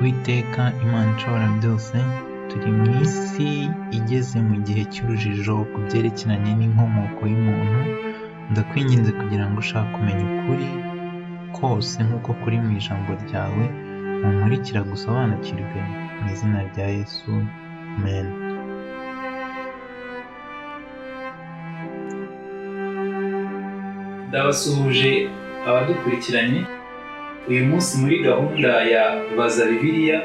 Uwiteka Imana ishobora byose, turi mu isi igeze mu gihe cy'urujijo ku byerekeranye n'inkomoko y'umuntu. Ndakwinginze kugira ngo ushaka kumenya ukuri kose nk'uko kuri mu ijambo ryawe, munkurikira gusobanukirwe mu izina rya Yesu, amen. Ndabasuhuje abadukurikiranye. Uyu munsi muri gahunda ya Baza Bibiliya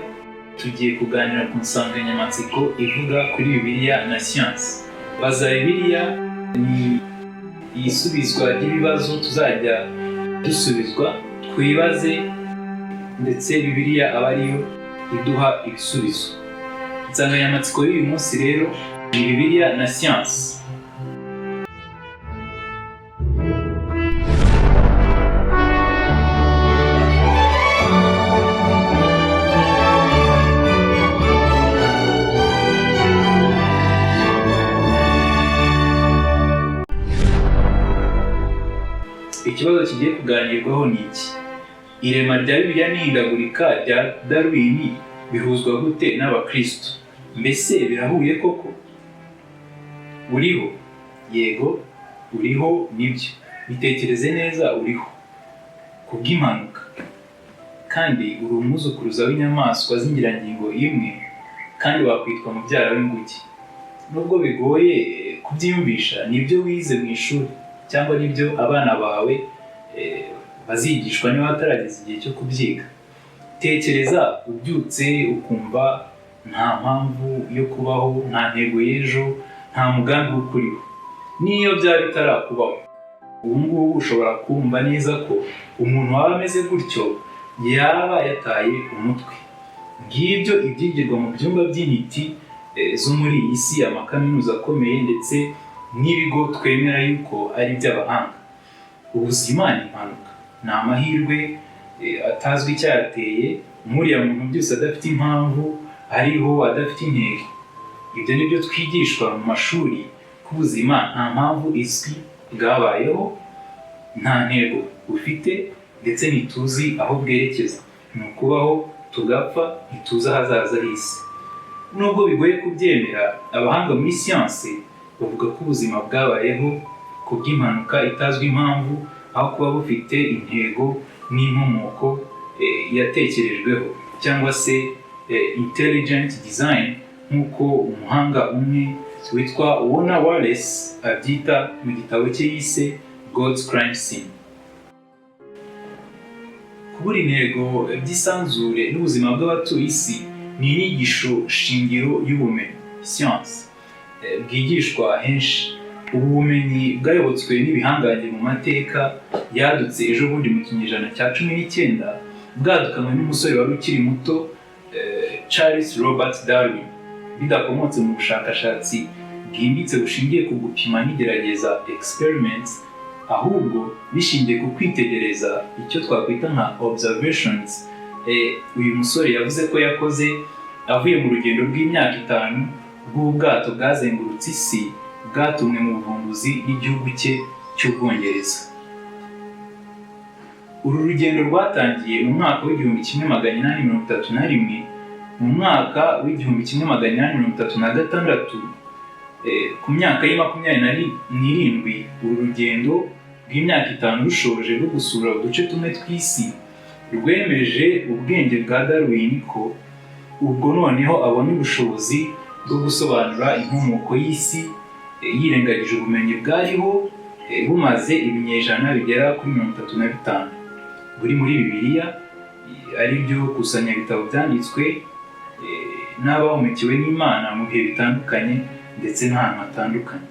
tugiye kuganira ku nsanganyamatsiko ivuga kuri Bibiliya na siyansi. Baza Bibiliya ni isubizwa ry'ibibazo tuzajya dusubizwa, twibaze ndetse Bibiliya aba ariyo iduha ibisubizo. Insanganyamatsiko y'uyu munsi rero ni Bibiliya na siyansi. Ikibazo kigiye kuganirwaho ni iki: irema rya Bibiliya n'ihindagurika rya Darwin bihuzwa gute n'abakristo? Mbese birahuye koko? Uriho? Yego, uriho, nibyo. Bitekereze neza, uriho kubw'impanuka, kandi uri umwuzukuruza w'inyamaswa z'ingirangingo imwe, kandi wakwitwa mubyara w'inguge. Nubwo bigoye kubyiyumvisha, nibyo wize mu ishuri cyangwa nibyo abana bawe bazigishwa niba batarageza igihe cyo kubyiga. Tekereza ubyutse ukumva nta mpamvu yo kubaho, nta ntego y'ejo, nta mugambi w'ukuriho. N'iyo byaba bitarakubaho, ubu ngubu ushobora kumva neza ko umuntu waba ameze gutyo yaba yataye umutwe. Ngibyo ibyigirwa mu byumba by'intiti zo muri iyi si, amakaminuza akomeye ndetse n'ibigo twemera yuko ari iby'abahanga. Ubuzima ni impanuka, ni amahirwe atazwi icyateye, nk'uriya muntu byose adafite impamvu, ariho adafite intego. Ibyo ni byo twigishwa mu mashuri, ko ubuzima nta mpamvu izwi bwabayeho, nta ntego bufite, ndetse ntituzi aho bwerekeza. Ni ukubaho tugapfa, ntituzi ahazaza h'isi. Nubwo bigoye kubyemera, abahanga muri siyansi bavuga ko ubuzima bwabayeho ku bw'impanuka itazwi impamvu, aho kuba bufite intego n'inkomoko yatekerejweho, cyangwa se intelligent design nk'uko umuhanga umwe witwa Warner Wallace abyita mu gitabo cye yise God's Crime Scene. Kubura intego by'isanzure n'ubuzima bw'abatuye isi ni inyigisho shingiro y'ubumenyi siyansi bwigishwa henshi. Ubu bumenyi bwayobotswe n'ibihangange mu mateka yadutse ejo bundi mu kinyejana cya 19, bwadukanywe n'umusore wari ukiri muto, Charles Robert Darwin, bidakomotse mu bushakashatsi bwimbitse bushingiye ku gupima n'igerageza experiments, ahubwo bishingiye ku kwitegereza, icyo twakwita nka observations. Uyu musore yavuze ko yakoze avuye mu rugendo rw'imyaka 5 bw'ubwato bwazengurutse isi, bwatumwe mu buvumbuzi n'igihugu cye cy'Ubwongereza. Uru rugendo rwatangiye mu mwaka w'1831, mu mwaka w'1836, ku myaka ye 27, uru rugendo rw'imyaka 5 rushoje rwo gusura uduce tumwe tw'isi, rwemeje ubwenge bwa Darwin ko ubwo noneho abona ubushobozi bwo gusobanura inkomoko y'isi, yirengagije ubumenyi bwariho bumaze ibinyejana bigera kuri 35 buri muri Bibiliya, ari byo kusanyabitabo byanditswe n'abahumekewe n'Imana mu bihe bitandukanye ndetse n'ahantu hatandukanye.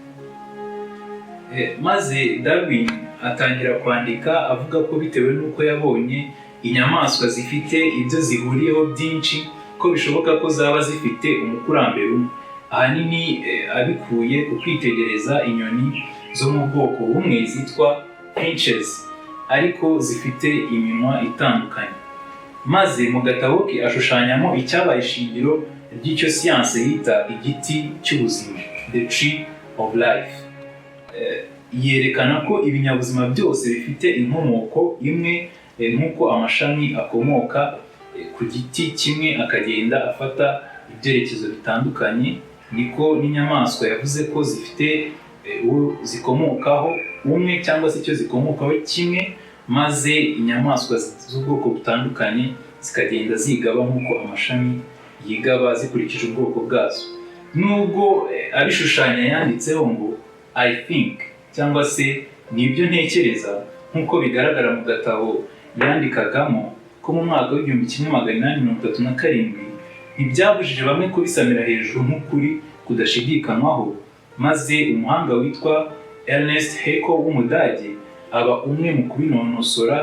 Maze Darwin atangira kwandika avuga ko bitewe n'uko yabonye inyamaswa zifite ibyo zihuriyeho byinshi, ko bishoboka ko zaba zifite umukurambere umwe, ahanini abikuye ku kwitegereza inyoni zo mu bwoko bumwe zitwa finches, ariko zifite iminwa itandukanye. Maze mu gatabo ke ashushanyamo icyabaye ishingiro ry'icyo siyansi yita igiti cy'ubuzima, the tree of life. Yerekana ko ibinyabuzima byose bifite inkomoko imwe, nk'uko amashami akomoka ku giti kimwe akagenda afata ibyerekezo bitandukanye, niko n'inyamaswa yavuze ko zifite uwo zikomokaho umwe cyangwa se icyo zikomokaho kimwe, maze inyamaswa z'ubwoko butandukanye zikagenda zigaba nk'uko amashami yigaba zikurikije ubwoko bwazo. Nubwo abishushanya yanditseho ngo I think cyangwa se nibyo ntekereza, nk'uko bigaragara mu gatabo yandikagamo ko mu mwaka w'1837, ntibyabujije bamwe kubisamira hejuru nk'ukuri kudashidikanywaho, maze umuhanga witwa Ernest Haeckel w'Umudage aba umwe mu kubinonosora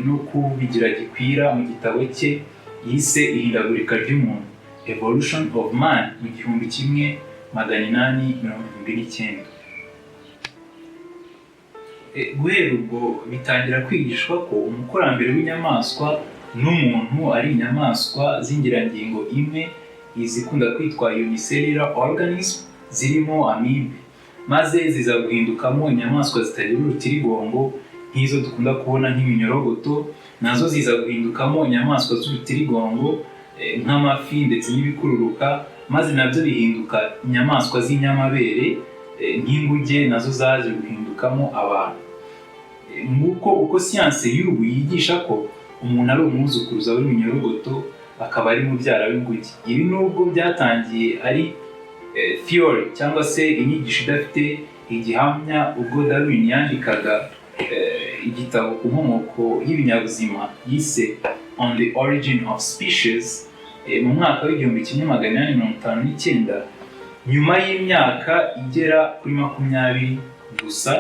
no kubigira gikwira mu gitabo cye yise ihindagurika ry'umuntu Evolution of Man mu 1879. Guhera ubwo bitangira kwigishwa ko umukurambere w'inyamaswa n'umuntu ari inyamaswa z'ingirangingo imwe, izikunda kwitwa unicellular organism zirimo amibe, maze ziza guhindukamo inyamaswa zitagira urutirigongo nk'izo dukunda kubona nk'iminyorogoto, nazo ziza guhindukamo inyamaswa z'urutirigongo nk'amafi ndetse n'ibikururuka, maze nabyo bihinduka inyamaswa z'inyamabere nk'inguge, nazo zaje guhindukamo abantu. Nguko uko siyanse y'ubu yigisha ko umuntu ari umwuzukuruza w'iminyorogoto, akaba ari mubyara w'inguge. Ibi nubwo byatangiye ari theory cyangwa se inyigisho idafite igihamya ubwo Darwin yandikaga igitabo ku nkomoko y'ibinyabuzima yise On the Origin of Species mu mwaka w'1859. Nyuma y'imyaka igera kuri 20 gusa,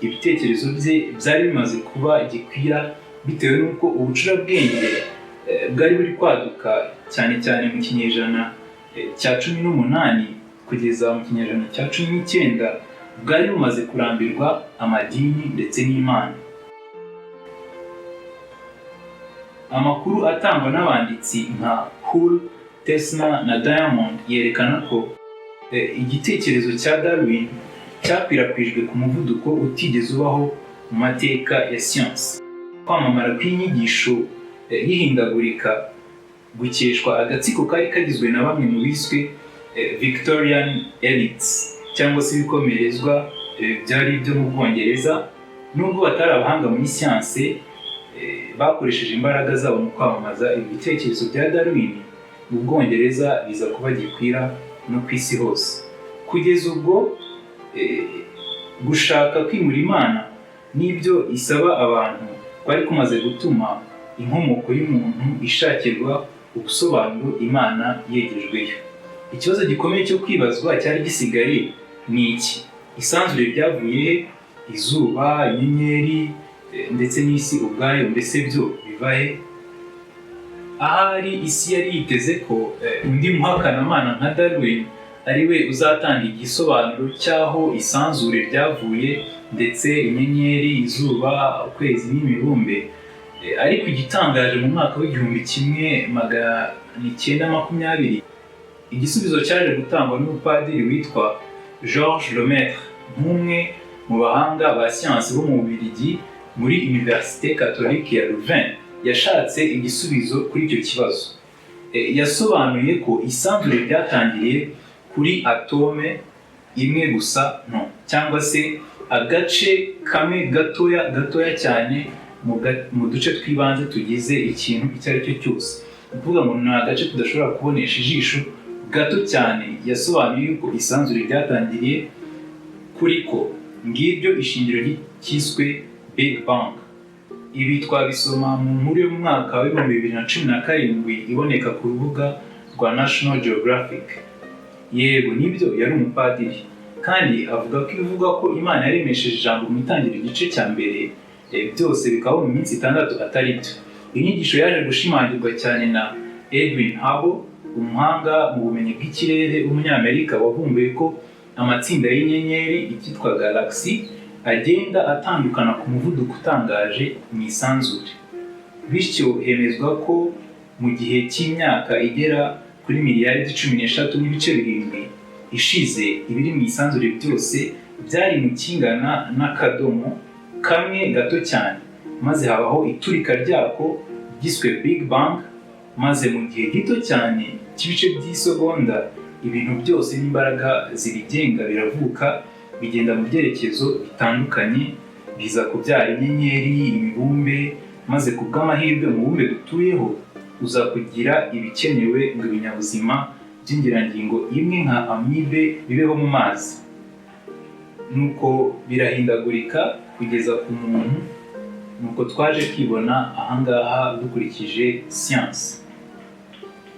ibitekerezo bye byari bimaze kuba gikwira bitewe n'uko ubucurabwenge bwari buri kwaduka cyane cyane mu kinyejana cya 18 kugeza mu kinyejana cya 19, bwari bumaze kurambirwa amadini ndetse n'Imana. Amakuru atangwa n'abanditsi nka Hull, Tesla na Diamond yerekana ko igitekerezo cya Darwin cyakwirakwijwe ku muvuduko utigeze ubaho mu mateka ya siyansi. Kwamamara kw'inyigisho y'ihindagurika gukeshwa agatsiko kari kagizwe na bamwe mu biswe Victorian elites cyangwa se ibikomerezwa byari ibyo mu Bwongereza. Nubwo batari abahanga muri siyansi, bakoresheje imbaraga zabo mu kwamamaza ibitekerezo bya Darwin mu Bwongereza, biza kuba gikwira no ku isi hose. Kugeza ubwo gushaka kwimura Imana n'ibyo isaba abantu kwari kumaze gutuma inkomoko y'umuntu ishakirwa ubusobanuro Imana yegejweyo. Ikibazo gikomeye cyo kwibazwa cyari gisigaye ni iki? Isanzure ryavuye he? Izuba, inyenyeri ndetse n'isi ubwayo, mbese byo biva he? Ahari isi yari yiteze ko undi muhakanamana nka Darwin ari we uzatanga igisobanuro cy'aho isanzure ryavuye, ndetse inyenyeri, izuba, ukwezi n'imibumbe. Ariko igitangaje mu mwaka w'1920, igisubizo cyaje gutangwa n'umupadiri witwa Georges Lemaître, nk'umwe mu bahanga ba siyansi bo mu Bubiligi muri Université Catholique ya Louvain. Yashatse igisubizo kuri icyo kibazo. Yasobanuye ko isanzure ryatangiriye kuri atome imwe gusa nto, cyangwa se agace kamwe gatoya cyane mu duce twibanze tugize ikintu icyo ari cyo cyose. Ni ukuvuga ngo ni agace tudashobora kubonesha ijisho, gato cyane. Yasobanuye yuko isanzure ryatangiriye kuri ko. Ngiryo ishingiro ryiswe Big Bang. Ibi twabisoma mu nkuru yo mu mwaka wa 2017 iboneka ku rubuga rwa National Geographic. Yego, nibyo, yari umupadiri, kandi avuga ko ivuga ko Imana yaremesheje ijambo mu itangiriro igice cya mbere, byose bikaba mu minsi 6 atari byo. Inyigisho yaje gushimangirwa cyane na Edwin Hubble, umuhanga mu bumenyi bw'ikirere w'umunyamerika wavumbuye ko amatsinda y'inyenyeri ikitwa galaxy agenda atandukana ku muvuduko utangaje mu isanzure. Bityo hemezwa ko mu gihe cy'imyaka igera kuri miliyaridi 13.7 ishize, ibiri mu isanzure byose byari mu kingana n'akadomo kamwe gato cyane, maze habaho iturika ryako ryiswe Big Bang, maze mu gihe gito cyane cy'ibice by'isegonda ibintu byose n'imbaraga zibigenga biravuka, bigenda mu byerekezo bitandukanye, biza kubyara inyenyeri, imibumbe, maze ku bw'amahirwe umubumbe dutuyeho uza kugira ibikenewe ngo ibinyabuzima by'ingirangingo imwe nka amibe bibeho mu mazi. Nuko birahindagurika kugeza ku muntu, nuko twaje kwibona ahangaha dukurikije siyansi.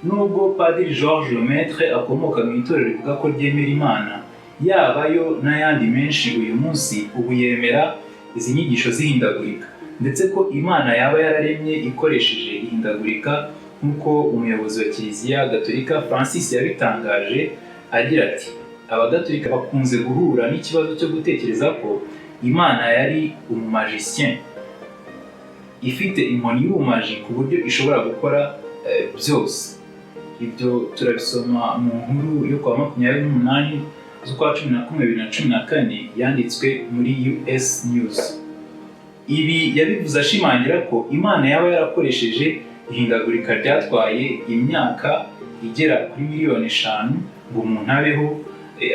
Nubwo Padiri Georges Lemaitre akomoka mu itorero rivuga ko ryemera Imana, yaba yo n'ayandi menshi uyu munsi, ubu yemera izi nyigisho zihindagurika, ndetse ko Imana yaba yararemye ikoresheje ihindagurika, nk'uko umuyobozi wa Kiliziya Gatolika Francis yabitangaje agira ati: abagatolika bakunze guhura n'ikibazo cyo gutekereza ko Imana yari umumagicien, ifite inkoni y'ubumaji ku buryo ishobora gukora byose. Ibyo turabisoma mu nkuru yo kuwa 28 z'ukwa 11 2014 yanditswe muri US News. Ibi yabivuze ashimangira ko Imana yaba yarakoresheje ihindagurika ryatwaye imyaka igera kuri miliyoni 5 ngo umuntu abeho,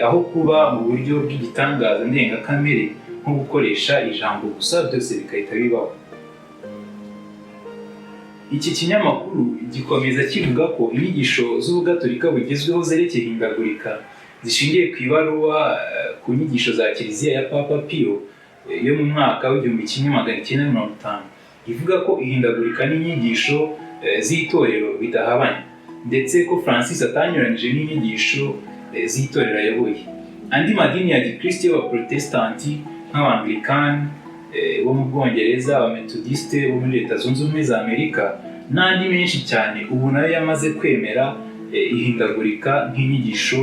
aho kuba mu buryo bw'igitangaza ndengakamere nko gukoresha ijambo gusa byose bikahita bibaho. Iki kinyamakuru gikomeza kivuga ko inyigisho z'ubugatolika bugezweho zerekeye ihindagurika zishingiye ku ibaruwa ku nyigisho za Kiliziya ya Papa Pio yo mu mwaka w'1950 ivuga ko ihindagurika n'inyigisho z'itorero bidahabanye, ndetse ko Francis atanyuranyije n'inyigisho z'itorero ayoboye. Andi madini ya gikristo y'abaprotestanti nk'abangilikani bo mu Bwongereza, abametodiste bo muri Leta Zunze Ubumwe za Amerika n'andi menshi cyane ubu nayo yamaze kwemera ihindagurika nk'inyigisho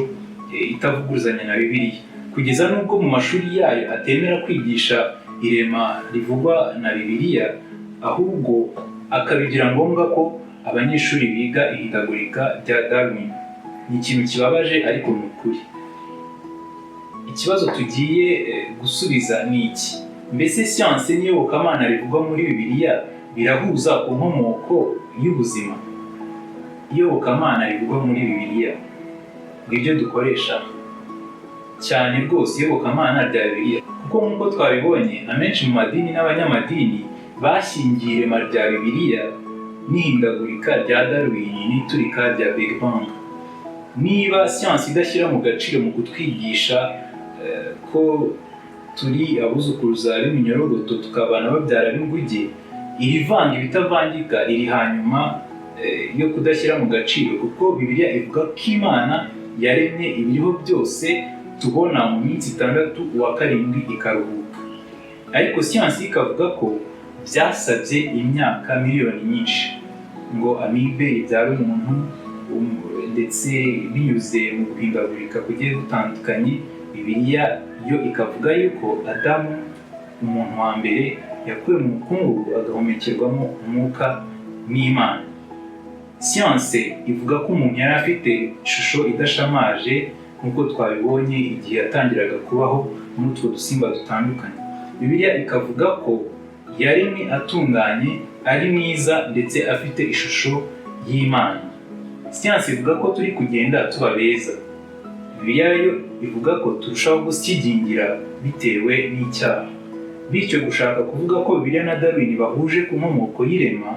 itavuguruzanya na Bibiliya, kugeza n'ubwo mu mashuri yayo atemera kwigisha irema rivugwa na Bibiliya, ahubwo akabigira ngombwa ko abanyeshuri biga ihindagurika rya Darwin. Ni ikintu kibabaje ariko ni ukuri. Ikibazo tugiye gusubiza ni iki: mbese siyanse n'iyobokamana rivugwa muri Bibiliya birahuza ku nkomoko y'ubuzima? Iyobokamana rivugwa muri Bibiliya ngibyo dukoresha cyane rwose, iyobokamana rya Bibiliya, kuko nk'uko twabibonye amenshi mu madini n'abanyamadini bashingiye irema rya Bibiliya n'ihindagurika rya Darwin n'iturika rya Big Bang. Niba siyansi idashyira mu gaciro mu kutwigisha ko turi abuzukuruza b'iminyorogoto tukabana babyara b'inguge, iri vanga ibitavangika riri hanyuma yo kudashyira mu gaciro, kuko Bibiliya ivuga ko Imana yaremye ibiriho byose tubona mu minsi 6, uwa 7 ikaruhuka. Ariko siyansi ikavuga ko byasabye imyaka miliyoni nyinshi ngo amibe ibyara umuntu, ndetse binyuze mu guhindagurika kugiye gutandukanye. Bibiliya yo ikavuga yuko Adamu, umuntu wa mbere, yakuwe mu mukungugu agahumekerwamo umwuka n'Imana. Siyanse ivuga ko umuntu yari afite ishusho idashamaje nk'uko twabibonye igihe yatangiraga kubaho muri utwo dusimba dutandukanye. Bibiliya ikavuga ko yaremwe atunganye, ari mwiza, ndetse afite ishusho y'Imana. Siyansi ivuga ko turi kugenda tuba beza. Bibiliya yo ivuga ko turushaho gusigingira bitewe n'icyaha. Bityo gushaka kuvuga ko Bibiliya na Darwin bahuje ku nkomoko y'irema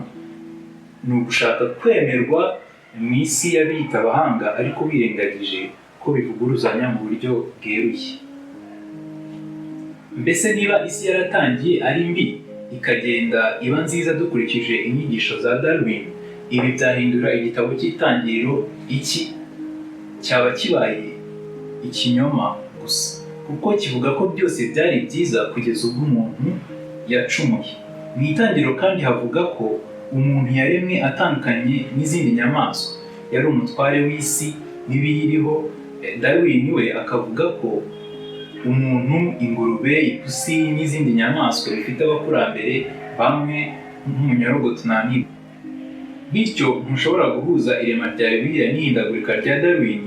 ni ugushaka kwemerwa mu isi y'abiyita abahanga, ariko birengagije ko bivuguruzanya mu buryo bweruye. Mbese niba isi yaratangiye ari mbi ikagenda iba nziza dukurikije inyigisho za Darwin, ibi byahindura igitabo cy'Itangiriro iki? Cyaba kibaye ikinyoma gusa, kuko kivuga ko byose byari byiza kugeza ubwo umuntu yacumuye. Mu Itangiriro kandi havuga ko umuntu yaremwe atandukanye n'izindi nyamaswa, yari umutware w'isi n'ibiyiriho. Darwin we akavuga ko umuntu, ingurube, ipusi n'izindi nyamaswa bifite abakurambere bamwe nk'umunyorogoto n'amibe. Bityo ntushobora guhuza irema rya Bibiliya n'ihindagurika rya Darwin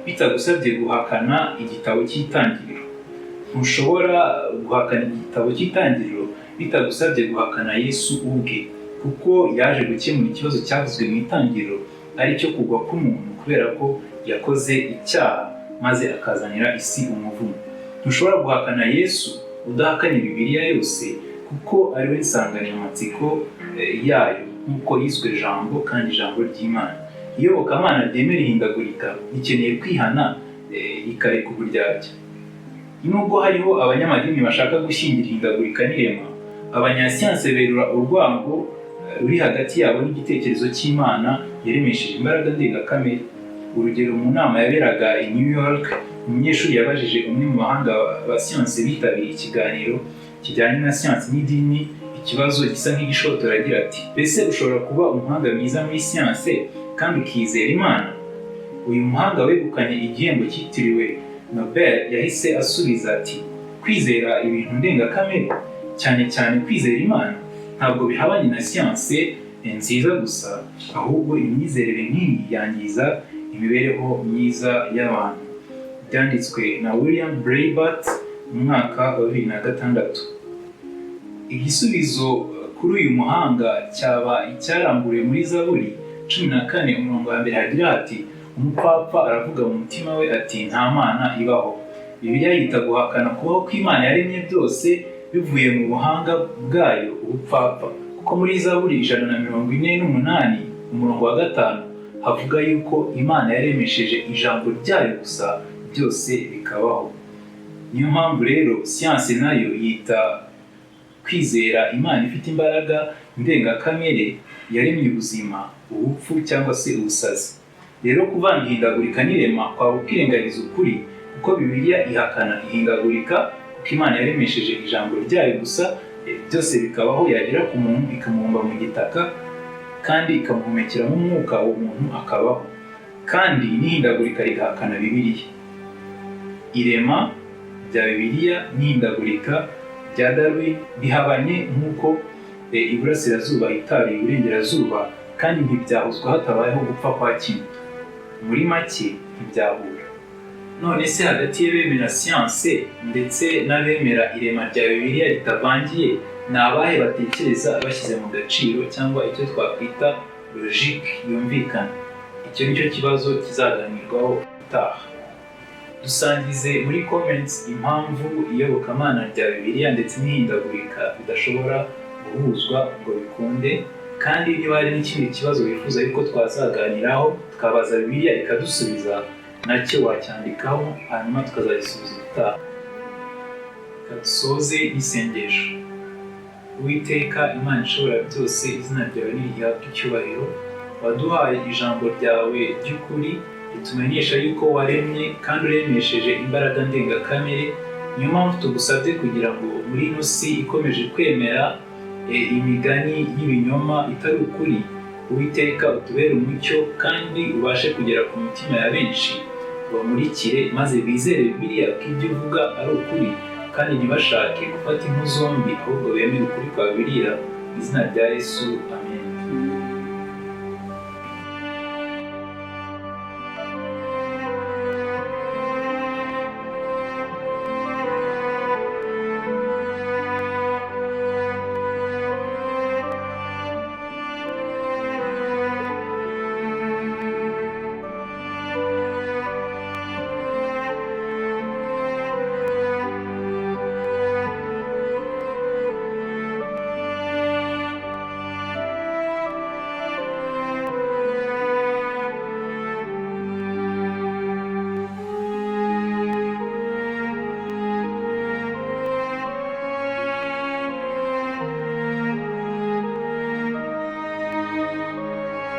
bitagusabye guhakana igitabo cy'Itangiriro. Ntushobora guhakana igitabo cy'Itangiriro bitagusabye guhakana Yesu ubwe, kuko yaje gukemura ikibazo cyavuzwe mu itangiriro, ari cyo kugwa k'umuntu kubera ko yakoze icyaha maze akazanira isi umuvumo. Ntushobora guhakana Yesu udahakanye Bibiliya yose, kuko ari we nsanganyamatsiko yayo nk'uko yiswe Jambo kandi Ijambo ry'Imana. Iyobokamana ryemera ihindagurika rikeneye kwihana rikareka uburyarya. Nubwo hariho abanyamadini bashaka gushyingira ihindagurika n'irema, abanyasiyanse berura urwango ruri hagati yabo n'igitekerezo cy'Imana yaremesheje imbaraga ndengakamere. Urugero, mu nama yaberaga i New York, umunyeshuri yabajije umwe mu bahanga ba siyanse bitabiriye ikiganiro kijyanye na siyanse n'idini ikibazo gisa nk'igishotora agira ati: "Mbese ushobora kuba umuhanga mwiza muri siyanse kandi ukizera Imana?" Uyu muhanga wegukanye igihembo cyitiriwe Nobel yahise asubiza ati: "Kwizera ibintu ndengakamere, cyane cyane kwizera Imana, ntabwo bihabanye na siyanse nziza gusa, ahubwo imyizerere nk'iyi yangiza imibereho myiza y'abantu." Byanditswe na William Breitbart mu mwaka wa 2006. Igisubizo kuri uyu muhanga cyaba icyaranguriwe muri Zaburi 14:1 hagira hati: "Umupfapfa aravuga mu mutima we ati nta Mana ibaho." Bibiliya yita guhakana kubaho kw'Imana yaremye byose bivuye mu buhanga bwayo ubupfapfa, kuko muri Zaburi 148:5 havuga yuko Imana yaremesheje ijambo ryayo gusa byose bikabaho. Niyo mpamvu rero siyanse nayo yita kwizera Imana ifite imbaraga ndengakamere yaremye ubuzima, ubupfu cyangwa se ubusazi. Rero kuvanga ihindagurika n'irema kwaba kwirengagiza ukuri, kuko Bibiliya ihakana ihindagurika, kuko Imana yaremesheje ijambo ryayo gusa byose bikabaho, yagera ku muntu ikamuhumba mu gitaka kandi ikamuhumekeramo umwuka, uwo muntu akabaho. Kandi n'ihindagurika rigahakana Bibiliya. Irema rya Bibiliya n'ihindagurika rya Darwin bihabanye nk'uko iburasirazuba hitaruye iburengerazuba, kandi ntibyahuzwa hatabayeho gupfa kwa kimwe. Muri make ntibyahura. None se hagati y'abemera siyanse ndetse n'abemera irema rya Bibiliya ritavangiye, ni abahe batekereza bashyize mu gaciro cyangwa icyo twakwita logique yumvikana? Icyo nicyo kibazo kizaganirwaho utaha. Dusangize muri comments impamvu iyobokamana rya Bibiliya ndetse n'ihindagurika bidashobora guhuzwa ngo bikunde, kandi niba hari n'ikindi kibazo wifuza yuko twazaganiraho tukabaza Bibiliya ikadusubiza, nacyo wacyandikaho hanyuma tukazagisubiza ubutaha. Dusoze n'isengesho. Uwiteka Imana ishobora byose, izina ryawe nirihabwe icyubahiro. Waduhaye ijambo ryawe ry'ukuri ritumenyesha yuko waremye kandi uremesheje imbaraga ndengakamere. Niyo mpamvu tugusabye kugira ngo muri ino si ikomeje kwemera imigani y'ibinyoma itari ukuri, Uwiteka utubere umucyo kandi ubashe kugera ku mitima ya benshi, bamurikire maze bizere Bibiliya ko ibyo uvuga ari ukuri, kandi ntibashake gufata impu zombi, ahubwo bemere ukuri kwa Bibiliya. Mu izina rya Yesu, amen.